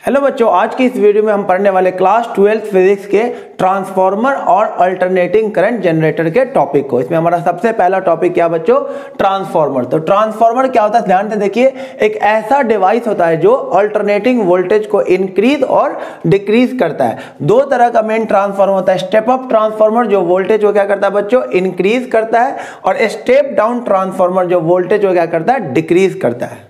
Hello बच्चों, आज की इस वीडियो में हम पढ़ने वाले क्लास 12 फिजिक्स के ट्रांसफार्मर और अल्टरनेटिंग करंट जनरेटर के टॉपिक को। इसमें हमारा सबसे पहला टॉपिक क्या बच्चों? ट्रांसफार्मर। तो ट्रांसफार्मर क्या होता है, ध्यान से देखिए। एक ऐसा डिवाइस होता है जो अल्टरनेटिंग वोल्टेज को इंक्रीज और डिक्रीज करता है। दो तरह का मेन ट्रांसफार्मर होता है। स्टेप अप ट्रांसफार्मर जो वोल्टेज को क्या करता है बच्चों? इंक्रीज करता है, और स्टेप डाउन ट्रांसफार्मर जो वोल्टेज को क्या करता है? डिक्रीज करता है।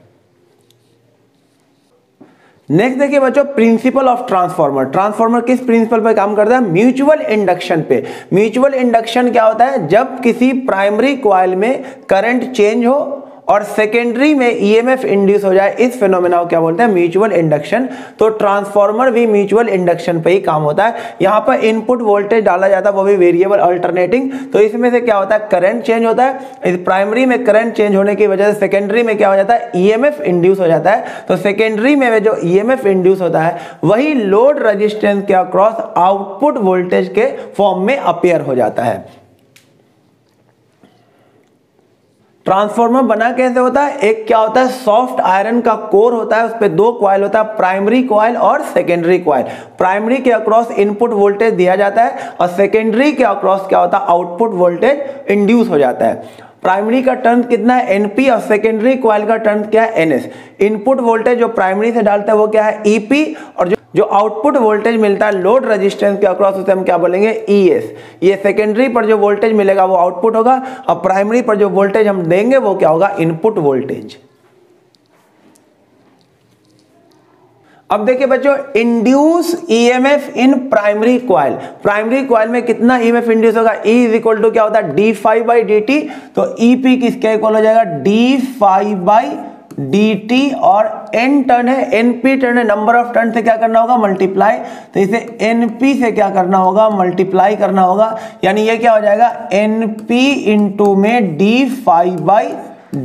नेक्स्ट देखिए बच्चों, प्रिंसिपल ऑफ ट्रांसफार्मर। ट्रांसफार्मर किस प्रिंसिपल पे काम करता है? म्यूचुअल इंडक्शन पे। म्यूचुअल इंडक्शन क्या होता है? जब किसी प्राइमरी कॉइल में करंट चेंज हो और सेकेंडरी में ईएमएफ इंड्यूस हो जाए, इस फिनोमेना को क्या बोलते हैं? Mutual induction. तो ट्रांसफार्मर भी म्यूचुअल इंडक्शन पे ही काम होता है। यहाँ पर इनपुट वोल्टेज डाला जाता है, वो भी वेरिएबल अल्टरनेटिंग। तो इसमें से क्या होता है? करंट चेंज होता है। इस प्राइमरी में करंट चेंज होने की वजह से सेकेंडरी में क्या हो जाता है? ईएमएफ इंड्यूस हो जाता है। तो सेकेंडरी में जो ईएमएफ इंड्यूस होता है वही लोड रेजिस्टेंस के अक्रॉस आउटपुट वोल्टेज के फॉर्म में अपीयर हो जाता है। ट्रांसफार्मर बना कैसे होता है? एक क्या होता है? सॉफ्ट आयरन का कोर होता है, उस पे दो कॉइल होता है, प्राइमरी कॉइल और सेकेंडरी कॉइल। प्राइमरी के अक्रॉस इनपुट वोल्टेज दिया जाता है और सेकेंडरी के अक्रॉस क्या होता है? आउटपुट वोल्टेज इंड्यूस हो जाता है। प्राइमरी का टर्न कितना है? एनपी, और सेकेंडरी कॉइल का टर्न क्या है? एनएस। इनपुट वोल्टेज जो प्राइमरी से डालते हैं वो क्या है? ईपी, और जो आउटपुट वोल्टेज मिलता है लोड रेजिस्टेंस के अक्रॉस उसे हम क्या बोलेंगे? ईएस। ये सेकेंडरी पर जो वोल्टेज मिलेगा वो आउटपुट होगा, और प्राइमरी पर जो वोल्टेज हम देंगे वो क्या होगा? Input voltage. अब देखिए बच्चों, induce EMF in primary coil. Primary coil में कितना ईएमएफ इंड्यूस होगा? E इज इक्वल टू क्या होता है? D phi by D T. तो ईपी किसके इक्वल हो जाएगा? डी फाई बाई dt, और n टर्न है, np टर्न है, नंबर ऑफ टर्न से क्या करना होगा? मल्टीप्लाई। तो इसे np से क्या करना होगा? मल्टीप्लाई करना होगा। यानी ये क्या हो जाएगा? np इंटू में d फाइव बाई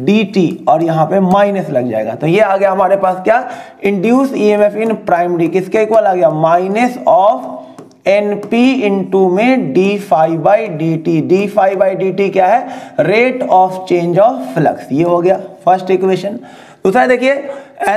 dt, और यहाँ पे माइनस लग जाएगा। तो ये आ गया हमारे पास क्या? इंड्यूस ईएमएफ इन प्राइमरी किसके इक्वल आ गया? माइनस ऑफ NP इंटू में D five by D T. D five by D T क्या है? Rate of change of flux. ये हो गया फर्स्ट इक्वेशन। दूसरा देखिए,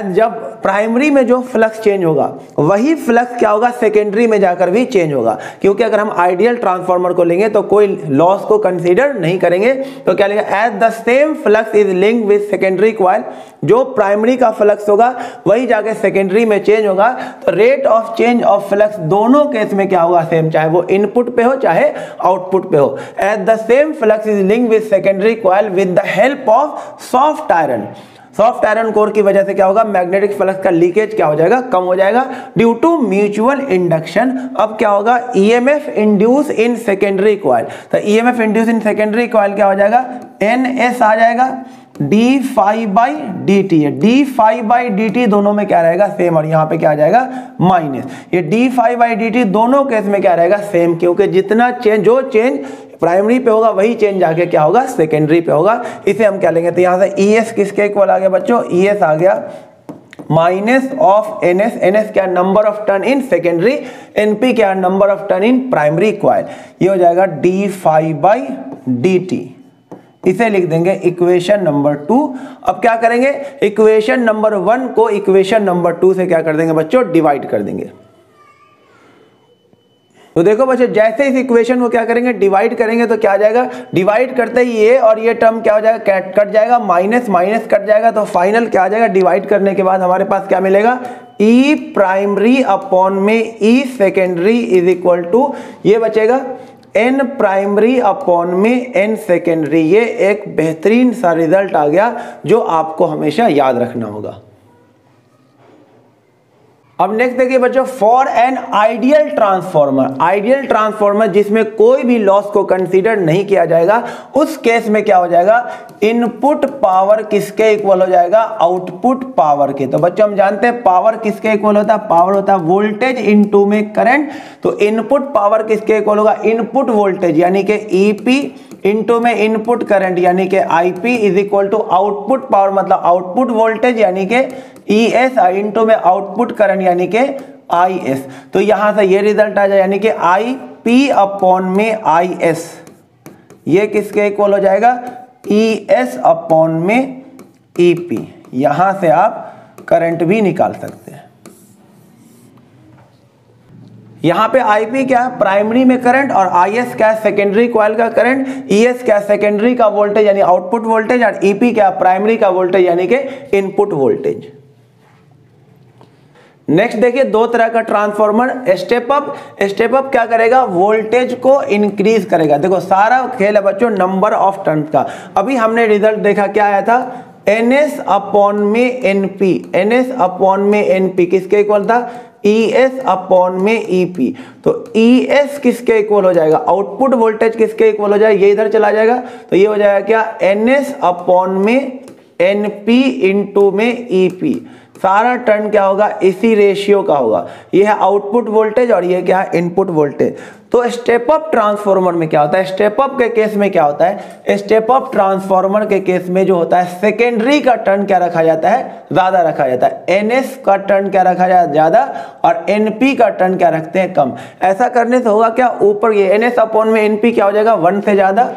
जब प्राइमरी में जो फ्लक्स चेंज होगा वही फ्लक्स क्या होगा? सेकेंडरी में जाकर भी चेंज होगा। क्योंकि अगर हम आइडियल ट्रांसफार्मर को लेंगे तो कोई लॉस को कंसीडर नहीं करेंगे। तो क्या लेंगे? As the same flux is linked with secondary coil. जो प्राइमरी का फ्लक्स होगा वही जाके सेकेंडरी में चेंज होगा। तो rate of change of flux दोनों केस में क्या होगा? सेम, चाहे वो इनपुट पे हो चाहे आउटपुट पे हो। As the same flux is linked with secondary coil with the help of soft iron. Soft iron core की वजह से क्या होगा? मैग्नेटिक फ्लक्स का लीकेज क्या हो जाएगा? कम हो जाएगा ड्यू टू म्यूचुअल इंडक्शन। अब क्या होगा? EMF induce in secondary coil. तो EMF induce in secondary coil क्या हो जाएगा? एनएस आ जाएगा, D five by D T है। D five by D T दोनों में क्या रहेगा? सेम, और यहाँ पे क्या आ जाएगा? माइनस। ये D five by D T दोनों केस में क्या रहेगा? सेम, क्योंकि जितना चेंज, जो चेंज प्राइमरी पे होगा वही चेंज आके क्या होगा? सेकेंडरी पे होगा। इसे हम क्या लेंगे? तो यहाँ से ईएस किसके इक्वल आ गया बच्चों? ईएस आ गया माइनस ऑफ एनएस। एनएस क्या? Number of turn in secondary. NP क्या? Number of turn in primary coil. ये हो जाएगा D five by D T. इसे लिख देंगे इक्वेशन नंबर 2। अब क्या करेंगे? इक्वेशन नंबर 1 को इक्वेशन नंबर 2 से क्या कर देंगे बच्चों? डिवाइड कर देंगे। तो देखो बच्चों, जैसे इस इक्वेशन को क्या करेंगे? डिवाइड करेंगे तो क्या आ जाएगा? डिवाइड करते ही ये और ये टर्म क्या हो जाएगा? कट जाएगा, माइनस माइनस कट जाएगा। तो फाइनल क्या आ जाएगा? डिवाइड करने के बाद हमारे पास क्या मिलेगा? ई प्राइमरी अपॉन में ई सेकेंडरी इज इक्वल टू, ये बचेगा एन प्राइमरी अपॉन में एन सेकेंडरी। ये एक बेहतरीन सा रिजल्ट आ गया जो आपको हमेशा याद रखना होगा। अब नेक्स्ट देखिए बच्चों, for an ideal transformer. Ideal transformer जिसमें कोई भी लॉस को कंसीडर नहीं किया जाएगा, उस केस में क्या हो जाएगा? इनपुट पावर किसके इक्वल हो जाएगा? आउटपुट पावर के। तो बच्चों हम जानते हैं पावर किसके इक्वल होता है? पावर होता है वोल्टेज इनटू में करंट। तो इनपुट पावर किसके इक्वल होगा? इनपुट वोल्टेज यानी कि ईपी इनटू में इनपुट करंट यानी कि IP is equal to output power, मतलब आउटपुट वोल्टेज यानी कि ईएस इनटू में आउटपुट करंट यानी कि आईएस। तो यहां से ये रिजल्ट आ जाए, यानी कि आई पी अपॉन में आईएस। ये किसके इक्वल हो जाएगा? ईएस अपॉन में ईपी। यहां से आप करंट भी निकाल सकते हैं। यहाँ पे आईपी क्या है, प्राइमरी में करंट, और आईएस क्या है, सेकेंडरी कॉइल का करंट, ईएस क्या है, सेकेंडरी का वोल्टेज यानी आउटपुट वोल्टेज, और ईपी क्या है, प्राइमरी का वोल्टेज यानी कि इनपुट वोल्टेज। नेक्स्ट देखिए दो तरह का transformer, step up. Step up क्या करेगा, वोल्टेज को इंक्रीज करेगा। देखो सारा खेल है बच्चों नंबर ऑफ टर्न्स का। अभी हमने रिजल्ट देखा क्या आया था, NS अपॉन में NP, NS अपॉन में NP किसके इक्वल था, ES अपॉन में EP। तो ES किसके इक्वल हो जाएगा, आउटपुट वोल्टेज किसके इक्वल हो जाएगा, ये इधर चला जाएगा, तो ये हो जाएगा क्या, NS अपॉन में NP इंटू में EP। सारा टर्न क्या होगा, इसी रेशियो का होगा। ये है आउटपुट वोल्टेज और ये क्या है, इनपुट वोल्टेज। तो स्टेप अप ट्रांसफार्मर में क्या होता है, स्टेप अप के केस में क्या होता है, स्टेप अप ट्रांसफार्मर के केस में जो होता है सेकेंडरी का टर्न क्या रखा जाता है, ज्यादा रखा जाता है। NS का टर्न क्या रखा जाता है, ज्यादा, और NP का टर्न क्या रखते हैं, कम। ऐसा करने से होगा क्या, ऊपर ये NS अपॉन में NP क्या हो जाएगा, 1 से ज्यादा,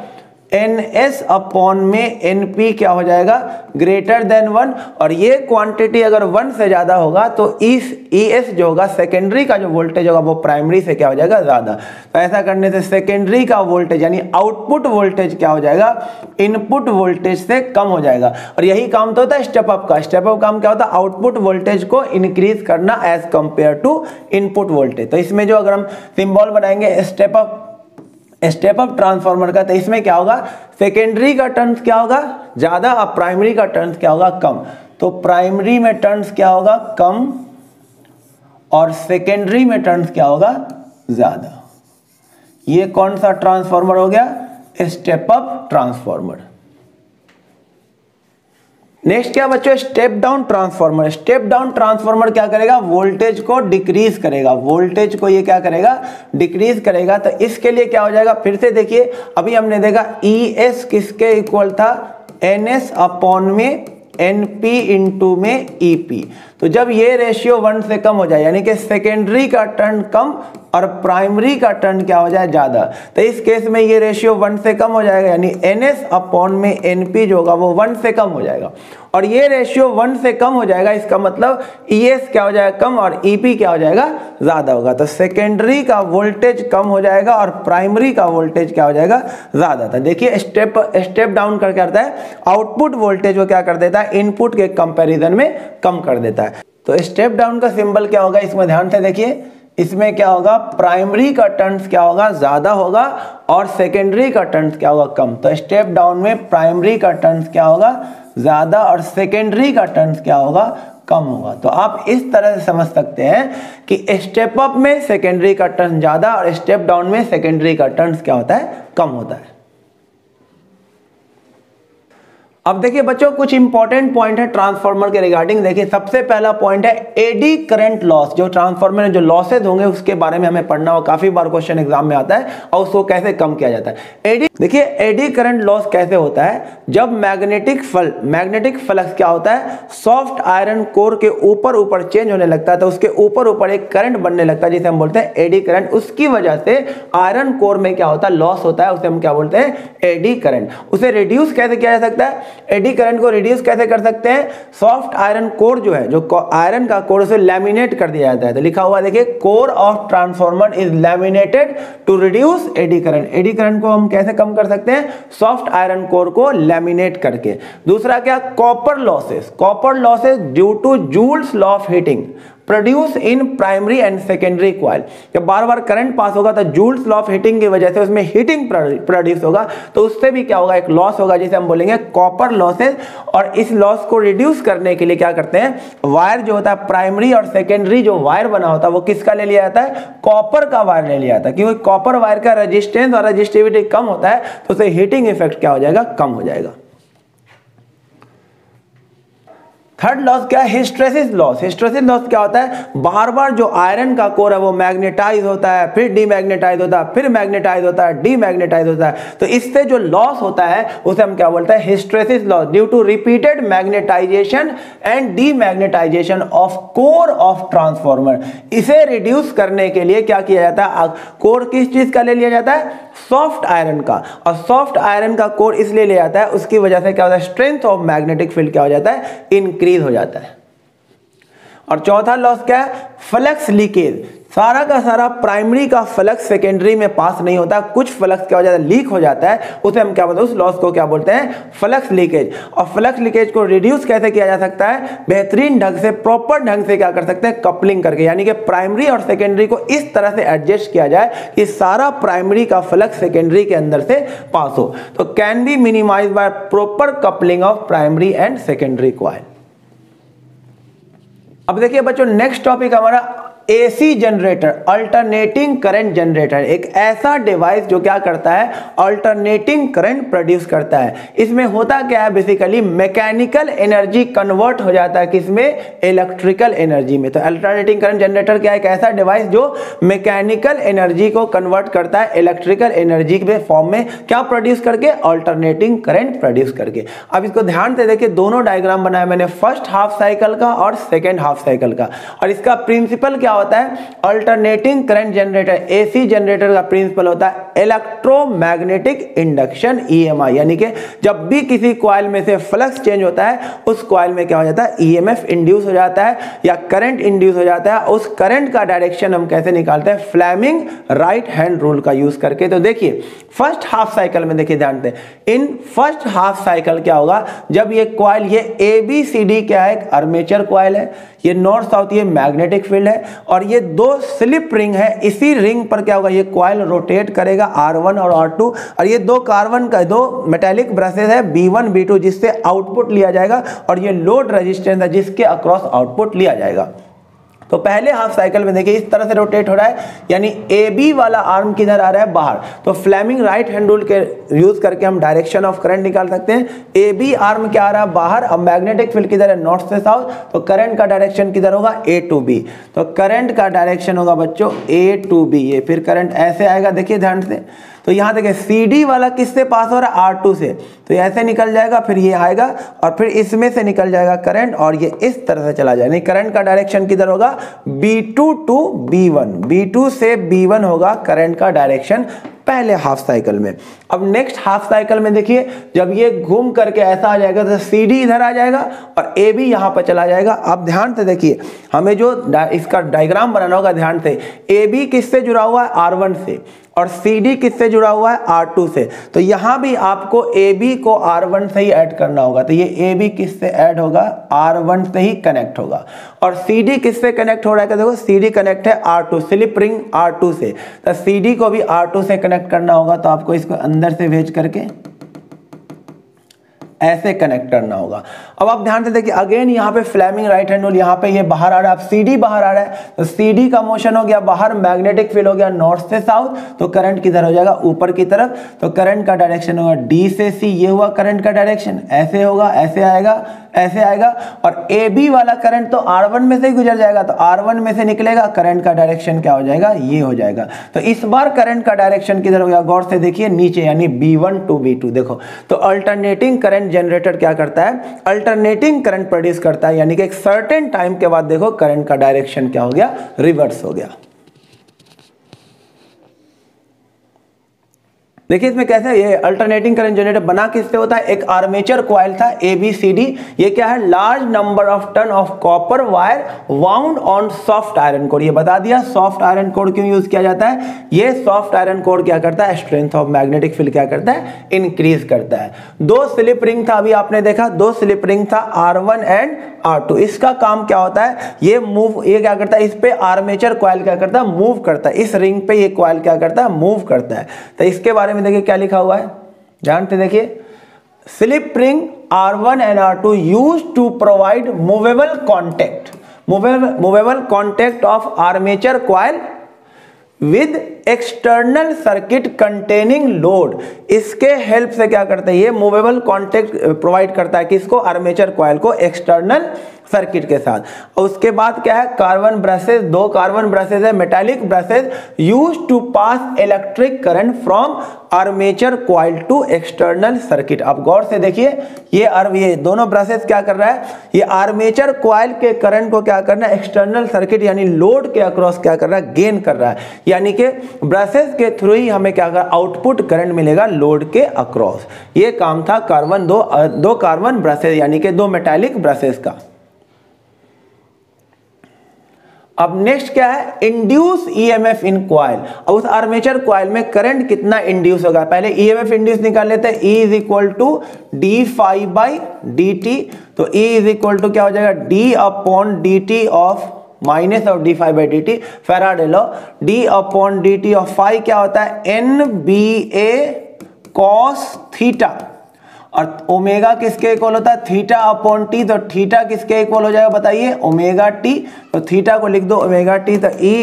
NS अपॉन में NP क्या हो जाएगा, ग्रेटर देन 1, और ये क्वांटिटी अगर 1 से ज्यादा होगा तो इस ES जो होगा सेकेंडरी का जो वोल्टेज होगा वो प्राइमरी से क्या हो जाएगा, ज्यादा। तो ऐसा करने से सेकेंडरी का वोल्टेज यानी आउटपुट वोल्टेज क्या हो जाएगा, इनपुट वोल्टेज से कम हो जाएगा। और यही काम तो होता है स्टेप अप का। स्टेप अप काम क्या होता है, आउटपुट वोल्टेज को इंक्रीज करना as compare to input voltage. तो इसमें जो अगर हम सिंबल बनाएंगे स्टेप अप ट्रांसफार्मर का, तो इसमें क्या होगा, सेकेंडरी का टर्न्स क्या होगा, ज्यादा, और प्राइमरी का टर्न्स क्या होगा, कम। तो प्राइमरी में टर्न्स क्या होगा, कम, और सेकेंडरी में टर्न्स क्या होगा, ज्यादा। ये कौन सा ट्रांसफार्मर हो गया, स्टेप अप ट्रांसफार्मर। नेक्स्ट क्या बच्चों, step down transformer. Step down transformer क्या करेगा, वोल्टेज को डिक्रीज करेगा, वोल्टेज को ये क्या करेगा, डिक्रीज करेगा। तो इसके लिए क्या हो जाएगा, फिर से देखिए, अभी हमने देखा ES किसके इक्वल था, NS अपॉन में NP इंटू में EP। तो जब ये रेशियो 1 से कम हो जाए यानी कि सेकेंडरी का टर्न कम और प्राइमरी का टर्न क्या हो जाए, ज्यादा, तो इस केस में ये रेशियो 1 से कम हो जाएगा, यानी NS अपॉन में NP जो होगा वो 1 से कम हो जाएगा। और ये रेशियो 1 से कम हो जाएगा, इसका मतलब ES क्या हो जाएगा, कम, और EP क्या हो जाएगा, ज्यादा होगा। तो सेकेंडरी का वोल्टेज कम हो जाएगा और प्राइमरी का वोल्टेज क्या हो जाएगा, ज्यादा था। देखिए स्टेप डाउन कर करता है, आउटपुट वोल्टेज को क्या कर देता है, इनपुट के कंपैरिजन में कम कर देता है। तो स्टेप डाउन का सिंबल क्या होगा, इसमें ध्यान से देखिए, इसमें क्या होगा, प्राइमरी का टर्न्स क्या होगा, ज्यादा होगा, और सेकेंडरी का टर्न्स क्या होगा, कम। तो स्टेप डाउन में प्राइमरी का टर्न्स क्या होगा, ज्यादा, और सेकेंडरी का टर्न्स क्या होगा, कम होगा। तो आप इस तरह से समझ सकते हैं कि स्टेप अप में सेकेंडरी का टर्न ज्यादा और स्टेप डाउन में सेकेंडरी का टर्न्स क्या होता है, कम होता है। अब देखिए बच्चों कुछ इंपॉर्टेंट पॉइंट है ट्रांसफार्मर के रिगार्डिंग। देखिए सबसे पहला पॉइंट है एडी करंट लॉस। जो ट्रांसफार्मर में जो लॉसेज होंगे उसके बारे में हमें पढ़ना हो, काफी बार क्वेश्चन एग्जाम में आता है, और उसको कैसे कम किया जाता है। एडी, देखिए एडी करंट लॉस कैसे होता है, जब मैग्नेटिक फ्लक्स क्या होता है, सॉफ्ट आयरन कोर के ऊपर चेंज होने लगता है, तो उसके ऊपर एक करंट बनने लगता है जिसे हम बोलते हैं एडी करंट। उसकी वजह से आयरन कोर में क्या होता है, लॉस होता है, उसे हम क्या बोलते हैं, एडी करंट। उसे रिड्यूस कैसे किया जा सकता है, एडी करंट को रिड्यूस कैसे कर सकते हैं, सॉफ्ट आयरन कोर जो है, जो आयरन का कोर, उसे लैमिनेट कर दिया जाता है। तो लिखा हुआ देखिए, core of transformer is laminated to reduce eddy current. Eddy current को हम कैसे कम कर सकते हैं, सॉफ्ट आयरन कोर को लैमिनेट करके। दूसरा क्या, copper losses due to Joule's law of heating produce in primary and secondary coil. जब बार बार करंट पास होगा तो जूल्स लॉ ऑफ हीटिंग की वजह से उसमें हीटिंग प्रोड्यूस होगा, तो उससे भी क्या होगा, एक लॉस होगा जिसे हम बोलेंगे कॉपर लॉसेस। और इस लॉस को रिड्यूस करने के लिए क्या करते हैं, वायर जो होता है प्राइमरी और सेकेंडरी जो वायर बना होता है वो किसका ले लिया जाता है, कॉपर का वायर ले लिया जाता है, क्योंकि कॉपर वायर का रेजिस्टेंस और रेजिस्टिविटी कम होता है, तो उससे हीटिंग इफेक्ट क्या हो जाएगा, कम हो जाएगा। थर्ड लॉस क्या है, हिस्टेरेसिस लॉस। हिस्टेरेसिस लॉस क्या होता है, बार बार जो आयरन का कोर है वो मैग्नेटाइज होता है, फिर डीमैग्नेटाइज होता है, फिर मैग्नेटाइज होता है, डीमैग्नेटाइज होता है, तो इससे जो लॉस होता है उसे हम क्या बोलते हैं, hysteresis loss due to repeated magnetisation and demagnetisation of core of transformer. इसे रिड्यूस करने के लिए क्या किया जाता है, कोर किस चीज का ले लिया जाता है, सॉफ्ट आयरन का, और सॉफ्ट आयरन का कोर इसलिए ले जाता है, उसकी वजह से क्या होता है, स्ट्रेंथ ऑफ मैग्नेटिक फील्ड क्या हो जाता है, इंक्रीज हो जाता है। और चौथा लॉस क्या है, फ्लक्स लीकेज। सारा का सारा प्राइमरी का फ्लक्स सेकेंडरी में पास नहीं होता, कुछ फ्लक्स क्या हो जाता है, लीक हो जाता है, उसे हम क्या बोलते हैं, उस लॉस को क्या बोलते हैं, फ्लक्स लीकेज। और फ्लक्स लीकेज को रिड्यूस कैसे किया जा सकता है, बेहतरीन ढंग से, प्रॉपर ढंग से क्या कर सकते हैं, कपलिंग करके, यानी कि प्राइमरी और सेकेंडरी को इस तरह से एडजस्ट किया जाए कि सारा प्राइमरी का फ्लक्स सेकेंडरी के अंदर से पास हो। तो can be minimise by proper coupling of primary and secondary coil. अब देखिए बच्चों, नेक्स्ट टॉपिक हमारा AC generator, alternating current generator. एक ऐसा डिवाइस जो क्या करता है, अल्टरनेटिंग करंट प्रोड्यूस करता है। इसमें होता क्या है, बेसिकली मैकेनिकल एनर्जी कन्वर्ट हो जाता है किसमें, इलेक्ट्रिकल एनर्जी में। तो अल्टरनेटिंग करंट जनरेटर क्या है, एक ऐसा डिवाइस जो मैकेनिकल एनर्जी को कन्वर्ट करता है इलेक्ट्रिकल एनर्जी के फॉर्म में, क्या प्रोड्यूस करके, अल्टरनेटिंग करंट प्रोड्यूस करके। अब इसको ध्यान से देखिए, दोनों डायग्राम बनाया मैंने, फर्स्ट हाफ साइकिल का और सेकेंड हाफ साइकिल का। और इसका प्रिंसिपल क्या होता है, alternating current generator, AC generator का प्रिंसिपल होता है इलेक्ट्रोमैग्नेटिक इंडक्शन, ईएमआई। यानी कि जब भी किसी कॉइल में से फ्लक्स चेंज होता है, उस कॉइल में क्या हो जाता है, ईएमएफ इंड्यूस हो जाता है या करंट इंड्यूस हो जाता है। उस करंट का डायरेक्शन हम कैसे निकालते हैं, फ्लेमिंग राइट हैंड रूल का यूज करके। तो देखिए फर्स्ट हाफ साइकिल में देखिए ध्यान से, इन फर्स्ट हाफ साइकिल क्या होगा, जब ये कॉइल, ये ABCD क्या है, एक आर्मेचर कॉइल है, ये नॉर्थ साउथ, ये मैग्नेटिक फील्ड है, और ये दो स्लिप रिंग है। इसी रिंग पर क्या होगा, ये कॉइल रोटेट करेगा, R1 और R2, और ये दो कार्बन का, दो मेटालिक ब्रशेस है B1 B2, जिससे आउटपुट लिया जाएगा, और ये लोड रेजिस्टेंस है जिसके अक्रॉस आउटपुट लिया जाएगा। तो पहले हाफ साइकिल में देखिए इस तरह से रोटेट हो रहा है, यानी AB वाला आर्म किधर आ रहा है, बाहर। तो फ्लेमिंग राइट हैंड रूल के यूज करके हम डायरेक्शन ऑफ करंट निकाल सकते हैं। AB आर्म क्या आ रहा है, बाहर। अब मैग्नेटिक फील्ड किधर है, नॉर्थ से साउथ, तो करंट का डायरेक्शन किधर होगा, A to B। तो करंट का डायरेक्शन होगा बच्चों A to B। ये फिर करंट ऐसे आएगा, देखिए ध्यान से। तो यहां देखिए CD वाला किससे पास हो रहा है, R2 से, तो ऐसे निकल जाएगा, फिर ये आएगा और फिर इसमें से निकल जाएगा करंट, और ये इस तरह से चला जाएगा। नहीं, करंट का डायरेक्शन किधर होगा, B2 to B1, B2 से B1 होगा करंट का डायरेक्शन पहले हाफ साइकिल में। अब नेक्स्ट हाफ साइकिल में देखिए, जब ये घूम करके ऐसा आ जाएगा तो CD इधर आ जाएगा और AB यहां पर चला जाएगा। अब ध्यान से देखिए, हमें जो इसका डायग्राम बनाना होगा, ध्यान से, AB किससे जुड़ा हुआ है, R1 से, और CD किससे जुड़ा हुआ है, R2 से। तो यहां भी आपको AB को R1 से ही ऐड करना होगा। तो ये AB किससे ऐड होगा, R1 से ही कनेक्ट होगा। और CD किससे कनेक्ट हो रहा है, देखो CD कनेक्ट है R2, स्लिप रिंग R2 से, तो CD को भी R2 से कनेक्ट करना होगा। तो आपको इसको अंदर से भेज करके ऐसे कनेक्ट करना होगा। अब आप ध्यान से देखिए, अगेन यहाँ पे फ्लेमिंग राइट हैंड रूल, यहाँ पे ये बाहर आ रहा है, अब CD बाहर आ रहा है, तो CD का मोशन हो गया बाहर, मैग्नेटिक फील्ड हो गया नॉर्थ से साउथ, तो करंट किधर हो जाएगा, ऊपर की तरफ। तो करंट का डायरेक्शन होगा D से C, ये हुआ करंट का डायरेक्शन, ऐसे होगा, ऐसे आएगा, ऐसे आएगा। और AB वाला करंट तो R1 में से ही गुजर जाएगा, तो R1 में से निकलेगा, करंट का डायरेक्शन क्या हो जाएगा, ये हो जाएगा। तो इस बार करंट का डायरेक्शन किधर हो गया, गौर से देखिए, नीचे, यानी B1 to B2। देखो, तो अल्टरनेटिंग करंट जनरेटर क्या करता है, अल्टरनेटिंग करंट प्रोड्यूस करता है, यानी कि एक सर्टेन टाइम के बाद देखो करंट का डायरेक्शन क्या हो गया, रिवर्स हो गया। देखिए इसमें कैसे, ये अल्टरनेटिंग करंट जनरेटर बना किससे होता है, एक आर्मेचर कॉइल था ABCD, ये क्या है, large number of turn of copper wire wound on soft iron core. ये बता दिया सॉफ्ट आयरन कोर क्यों यूज किया जाता है। ये सॉफ्ट आयरन कोर क्या करता है, स्ट्रेंथ ऑफ मैग्नेटिक फील्ड क्या करता है, इंक्रीज करता है। दो स्लिप रिंग था, अभी आपने देखा, दो स्लिप रिंग था R1 एंड R2। इसका काम क्या होता है, ये मूव, ये क्या करता है, इस पे आर्मेचर कॉइल क्या करता है, मूव करता है, इस रिंग पे ये कॉइल क्या करता है, मूव करता है। तो इसके बारे में देखिए क्या लिखा हुआ है, ध्यान से देखिए, slip ring R1 and R2 used to provide movable contact of armature coil with external circuit containing load। इसके हेल्प से क्या करता है, ये मूवेबल कॉन्टेक्ट प्रोवाइड करता है किसको, आर्मेचर कॉइल को, एक्सटर्नल सर्किट के साथ। और उसके बाद क्या है, कार्बन ब्रशेस, दो कार्बन ब्रशेस है, metallic brushes, use to pass electric current from armature coil to external circuit. अब गौर से देखिए, ये दोनों ब्रशेस क्या कर रहा है, ये आर्मेचर कॉइल के करंट को क्या करना है, एक्सटर्नल सर्किट यानी लोड के अक्रॉस क्या कर रहा है, गेन कर रहा है। यानी कि ब्रशेस के थ्रू ही हमें क्या कर, आउटपुट करंट मिलेगा लोड के अक्रॉस। ये काम था कार्बन, दो कार्बन ब्रशेस यानी कि दो मेटालिक ब्रशेस का। अब नेक्स्ट क्या है, इंड्यूस ईएमएफ इन कॉइल। अब उस आर्मेचर कॉइल में करंट कितना इंड्यूस होगा, पहले ईएमएफ इंड्यूस निकाल लेते हैं। E is equal to d five by D T, तो E इज इक्वल टू क्या हो जाएगा, D upon d t of minus of d five by D t, Faraday law, D upon d t of phi क्या होता है, NBA cos theta, और omega किसके equal होता है, थीटा अपॉन टी, तो थीटा किसके इक्वल हो जाएगा बताइए, ओमेगा टी, तो थीटा को लिख दो ओमेगा टी, तो E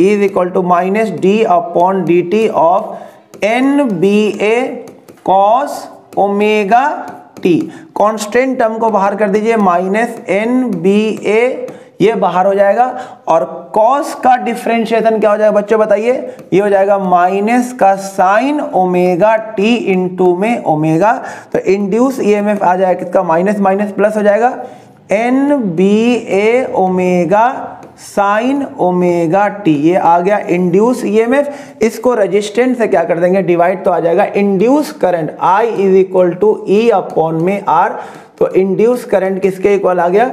is equal to minus d upon d t of NBA cos omega t. Constant term को बाहर कर दीजिए, माइनस NBA ये बाहर हो जाएगा, और कॉस का डिफरेंशिएशन क्या हो जाएगा बच्चों बताइए, ये हो जाएगा माइनस का साइन ओमेगा टी इंटू में ओमेगा, तो इंड्यूस ईएमएफ आ जाएगा किसका, माइनस माइनस प्लस हो जाएगा, NBA omega sine omega T, ये आ गया इंड्यूस ईएमएफ। इसको रेजिस्टेंस से क्या कर देंगे, डिवाइड, तो आ जाएगा induce current I is equal to E upon में R, तो इंड्यूस करंट किसके इक्वल आ गया,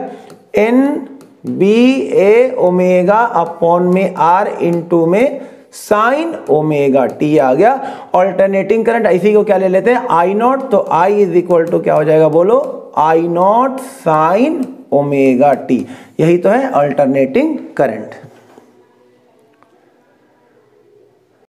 NBA ओमेगा अपॉन में R इंटू में साइन ओमेगा टी आ गया। ऑल्टरनेटिंग करंट इसी को क्या ले लेते हैं, I नॉट, तो I इज इक्वल टू क्या हो जाएगा बोलो, I not sign omega T, यही तो है अल्टरनेटिंग करंट।